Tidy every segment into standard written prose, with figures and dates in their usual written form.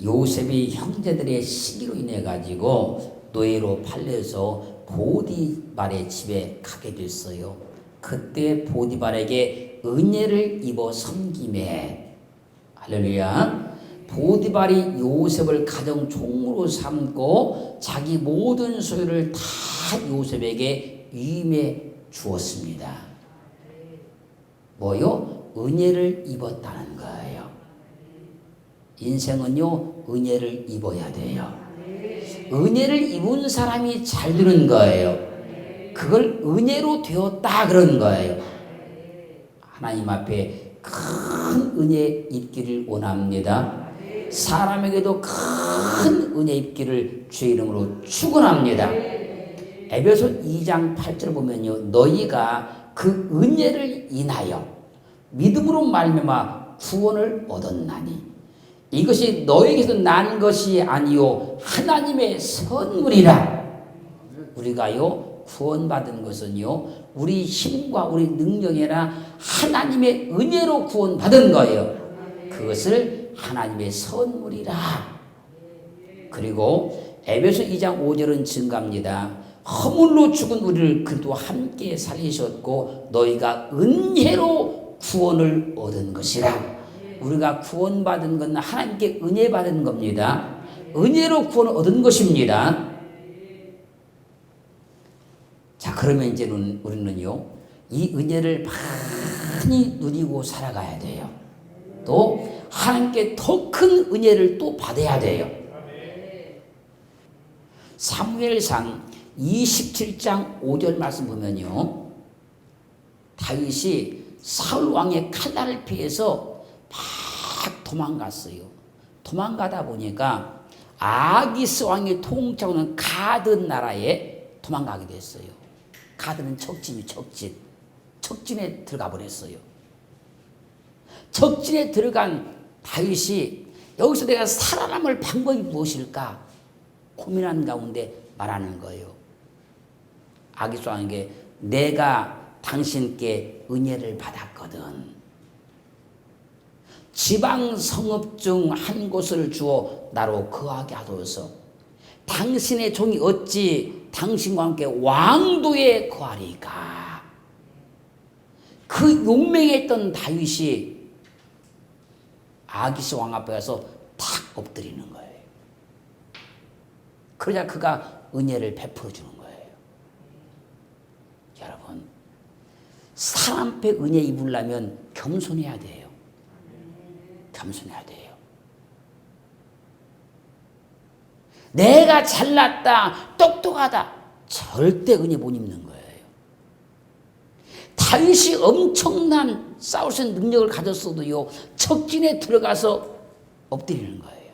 요셉이 형제들의 시기로 인해 가지고 노예로 팔려서 보디발의 집에 가게 됐어요. 그때 보디발에게 은혜를 입어 섬김에, 할렐루야, 보디발이 요셉을 가정 종으로 삼고 자기 모든 소유를 다 요셉에게 위임해 주었습니다. 뭐요? 은혜를 입었다는 거예요. 인생은요, 은혜를 입어야 돼요. 은혜를 입은 사람이 잘 되는 거예요. 그걸 은혜로 되었다 그런 거예요. 하나님 앞에 큰 은혜 입기를 원합니다. 사람에게도 큰 은혜 입기를 주의 이름으로 축원합니다. 에베소 2장 8절 보면요, 너희가 그 은혜를 인하여 믿음으로 말미암아 구원을 얻었나니 이것이 너에게서 난 것이 아니요 하나님의 선물이라. 우리가요 구원받은 것은요 우리 힘과 우리 능력이나 하나님의 은혜로 구원받은 거예요. 그것을 하나님의 선물이라. 그리고 에베소 2장 5절은 증가합니다. 허물로 죽은 우리를 그리스도와 함께 살리셨고 너희가 은혜로 구원을 얻은 것이라. 우리가 구원받은 건 하나님께 은혜 받은 겁니다. 은혜로 구원을 얻은 것입니다. 자, 그러면 이제 우리는요 이 은혜를 많이 누리고 살아가야 돼요. 또 하나님께 더 큰 은혜를 또 받아야 돼요. 사무엘상 27장 5절 말씀 보면요, 다윗이 사울 왕의 칼날을 피해서 막 도망갔어요. 도망가다 보니까 아기스 왕이 통치하는 가드 나라에 도망가게 됐어요. 가드는 척진이 척진에 들어가 버렸어요. 척진에 들어간 다윗이 여기서 내가 살아남을 방법이 무엇일까 고민한 가운데 말하는 거예요. 아기스 왕에게 내가 당신께 은혜를 받았거든. 지방 성읍 중 한 곳을 주어 나로 거하게 하소서. 당신의 종이 어찌 당신과 함께 왕도에 거하리까. 그 용맹했던 다윗이 아기스 왕 앞에 가서 탁 엎드리는 거예요. 그러자 그가 은혜를 베풀어 주는 거예요. 여러분, 사람 앞에 은혜 입으려면 겸손해야 돼요. 겸손해야 돼요. 내가 잘났다, 똑똑하다, 절대 은혜 못 입는 거예요. 다윗이 엄청난 싸울 수 있는 능력을 가졌어도요 척진에 들어가서 엎드리는 거예요.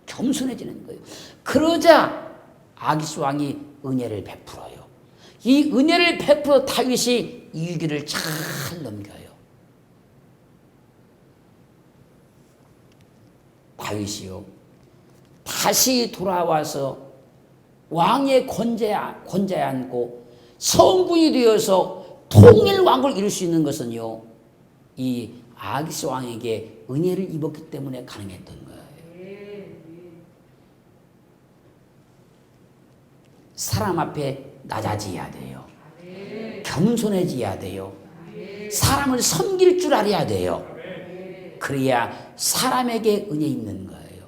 겸손해지는 거예요. 그러자 아기스 왕이 은혜를 베풀어요. 이 은혜를 베풀어 다윗이 이 위기를 잘 넘겨요. 다윗이요 다시 돌아와서 왕의 권좌에 앉고 성군이 되어서 통일 왕국을 이룰 수 있는 것은요 이 아기스 왕에게 은혜를 입었기 때문에 가능했던 거예요. 사람 앞에 낮아져야 돼요. 겸손해져야 돼요. 사람을 섬길 줄 알아야 돼요. 그래야 사람에게 은혜 입는 거예요.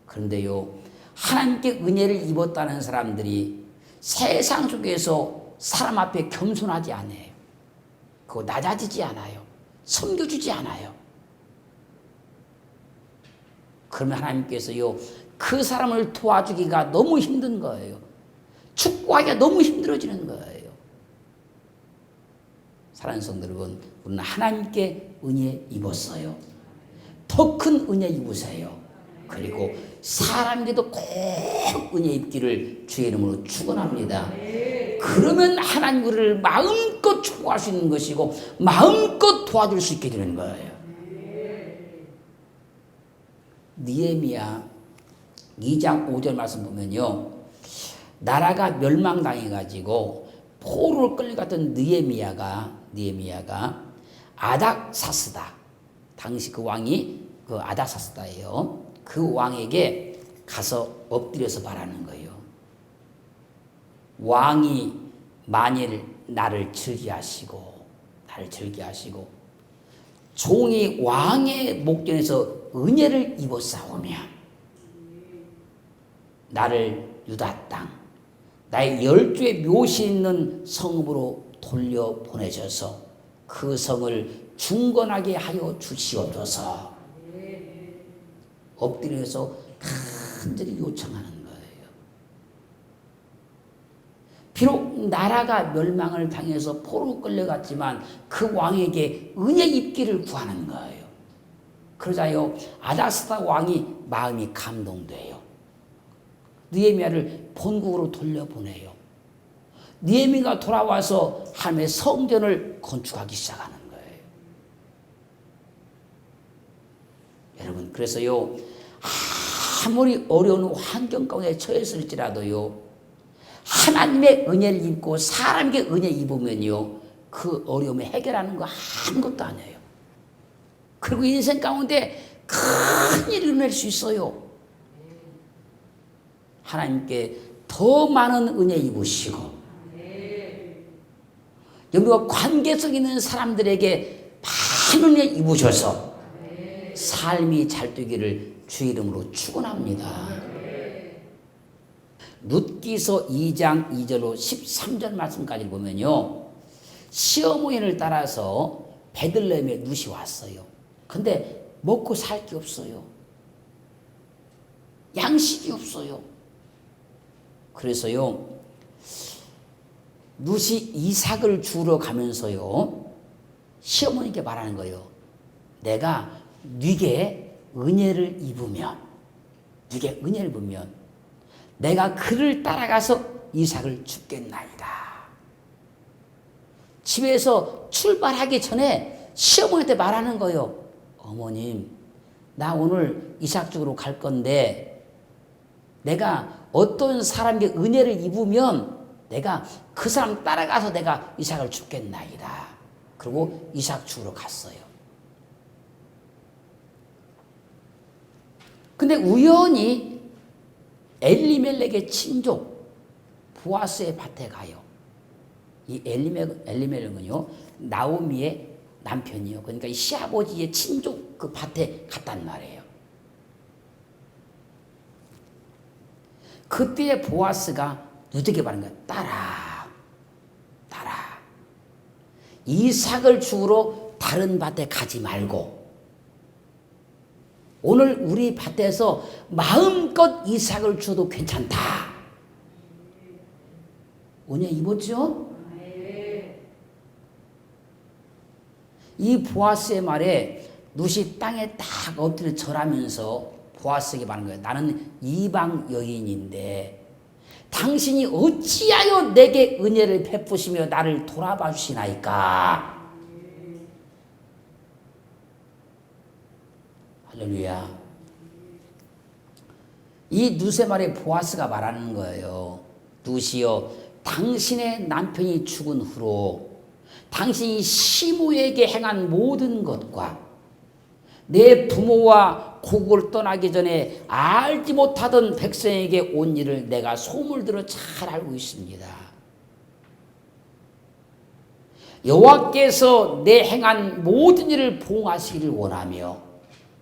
그런데요 하나님께 은혜를 입었다는 사람들이 세상 속에서 사람 앞에 겸손하지 않아요. 그거 낮아지지 않아요. 섬겨주지 않아요. 그러면 하나님께서요 그 사람을 도와주기가 너무 힘든 거예요. 축복하기가 너무 힘들어지는 거예요. 사랑하는 성도 여러분, 우리는 하나님께 은혜 입었어요. 더 큰 은혜 입으세요. 그리고 사람에게도 꼭 은혜 입기를 주의 이름으로 축원합니다. 그러면 하나님 우리를 마음껏 축복할 수 있는 것이고 마음껏 도와줄 수 있게 되는 거예요. 느헤미야 2장 5절 말씀 보면요 나라가 멸망당해가지고 포로로 끌려갔던 느헤미야가 아닥사스다, 당시 그 왕이 그 아닥사스다예요. 그 왕에게 가서 엎드려서 말하는 거예요. 왕이 만일 나를 즐기하시고 종이 왕의 목전에서 은혜를 입었사오면 나를 유다 땅 나의 12의 묘시 있는 성읍으로 돌려보내셔서 그 성을 중건하게 하여 주시옵소서. 엎드려서 간절히 요청하는 거예요. 비록 나라가 멸망을 당해서 포로 끌려갔지만 그 왕에게 은혜 입기를 구하는 거예요. 그러자요 아닥사스다 왕이 마음이 감동돼요. 느헤미야를 본국으로 돌려보내요. 느헤미야가 돌아와서 하나님의 성전을 건축하기 시작하는 거예요. 여러분 그래서요 아무리 어려운 환경 가운데 처했을지라도요 하나님의 은혜를 입고 사람에게 은혜 입으면요 그 어려움을 해결하는 거 아무것도 아니에요. 그리고 인생 가운데 큰 일을 이뤄낼 수 있어요. 하나님께 더 많은 은혜 입으시고 여러분과 관계성 있는 사람들에게 많은 은혜 입으셔서 삶이 잘 되기를 주 이름으로 축원합니다. 룻기서 2장 2절로 13절 말씀까지 보면요 시어머니를 따라서 베들레헴에 룻이 왔어요. 근데 먹고 살 게 없어요. 양식이 없어요. 그래서요 룻이 이삭을 주러 가면서요 시어머니께 말하는 거예요. 내가 네게 은혜를 입으면 내가 그를 따라가서 이삭을 줍겠나이다. 집에서 출발하기 전에 시어머니한테 말하는 거예요. 어머님 나 오늘 이삭 주러 갈 건데 내가 어떤 사람에게 은혜를 입으면 내가 그 사람 따라가서 내가 이삭을 줍겠나이다. 그리고 이삭 주러 갔어요. 근데 우연히 엘리멜렉의 친족 보아스의 밭에 가요. 이 엘리멜렉은요 나오미의 남편이요. 그러니까 이 시아버지의 친족 그 밭에 갔단 말이에요. 그때 보아스가 룻에게 말한 거야. 따라. 이삭을 주우러 다른 밭에 가지 말고 오늘 우리 밭에서 마음껏 이삭을 주어도 괜찮다. 은혜 입었죠? 이 보아스의 말에 룻이 땅에 딱 엎드려 절하면서 보아스에게 말한 거예요. 나는 이방 여인인데 당신이 어찌하여 내게 은혜를 베푸시며 나를 돌아봐 주시나이까. 할렐루야. 이 룻의 말에 보아스가 말하는 거예요. 룻이여 당신의 남편이 죽은 후로 당신이 시므에게 행한 모든 것과 내 부모와 고국을 떠나기 전에 알지 못하던 백성에게 온 일을 내가 소문 들어 잘 알고 있습니다. 여호와께서 내 행한 모든 일을 보응하시기를 원하며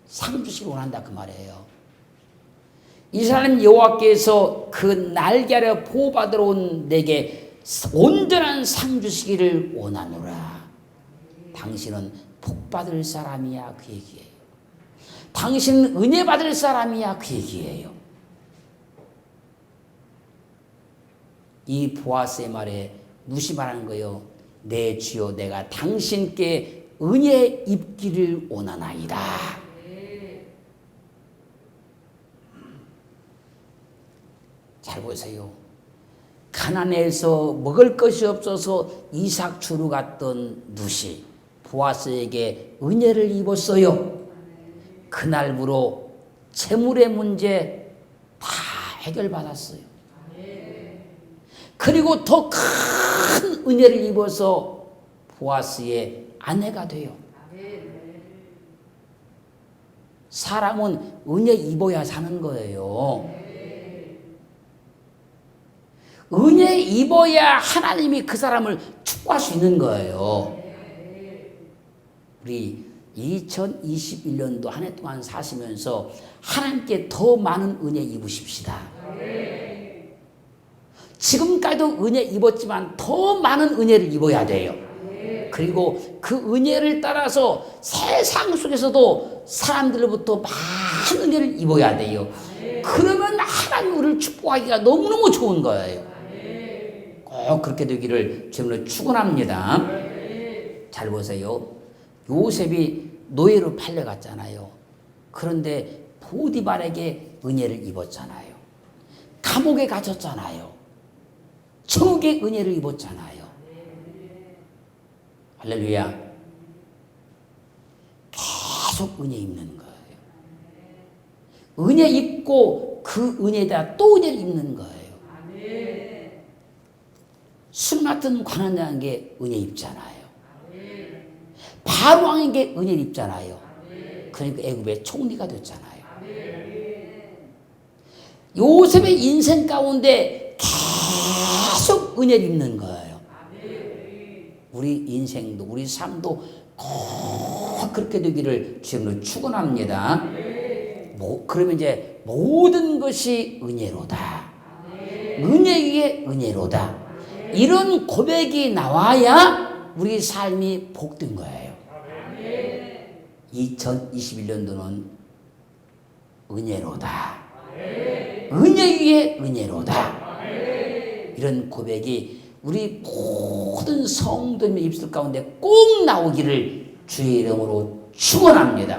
상 주시기를 원한다 그 말이에요. 이스라엘 여호와께서 그 날개 아래 보호받으러 온 내게 온전한 상 주시기를 원하노라. 당신은 복 받을 사람이야 그 얘기예요. 당신은 은혜 받을 사람이야 그 얘기예요. 이 보아스의 말에 룻이 말하는 거예요. 내 주여 내가 당신께 은혜 입기를 원하나이다. 잘 보세요. 가나안에서 먹을 것이 없어서 이삭 주러 갔던 룻이 보아스에게 은혜를 입었어요. 그날부로 재물의 문제 다 해결받았어요. 그리고 더 큰 은혜를 입어서 보아스의 아내가 돼요. 사람은 은혜 입어야 사는 거예요. 은혜 입어야 하나님이 그 사람을 축복할 수 있는 거예요. 우리 2021년도 한 해 동안 사시면서 하나님께 더 많은 은혜 입으십시다. 지금까지도 은혜 입었지만 더 많은 은혜를 입어야 돼요. 그리고 그 은혜를 따라서 세상 속에서도 사람들로부터 많은 은혜를 입어야 돼요. 그러면 하나님 우리를 축복하기가 너무너무 좋은 거예요. 꼭 그렇게 되기를 주님으로 축원합니다. 잘 보세요. 요셉이 노예로 팔려갔잖아요. 그런데 보디발에게 은혜를 입었잖아요. 감옥에 갇혔잖아요. 천국의 은혜를 입었잖아요. 할렐루야. 계속 은혜 입는 거예요. 은혜 입고 그 은혜에다 또 은혜를 입는 거예요. 술 맡은 관원장에게 은혜 입잖아요. 바로왕에게 은혜를 입잖아요. 그러니까 애굽의 총리가 됐잖아요. 요셉의 인생 가운데 계속 은혜를 입는 거예요. 우리 인생도 우리 삶도 꼭 그렇게 되기를 주님으로 축원합니다. 그러면 이제 모든 것이 은혜로다. 은혜 위에 은혜로다. 이런 고백이 나와야 우리 삶이 복된 거예요. 2021년도는 은혜로다. 은혜 위에 은혜로다. 이런 고백이 우리 모든 성도님의 입술 가운데 꼭 나오기를 주의 이름으로 축원합니다.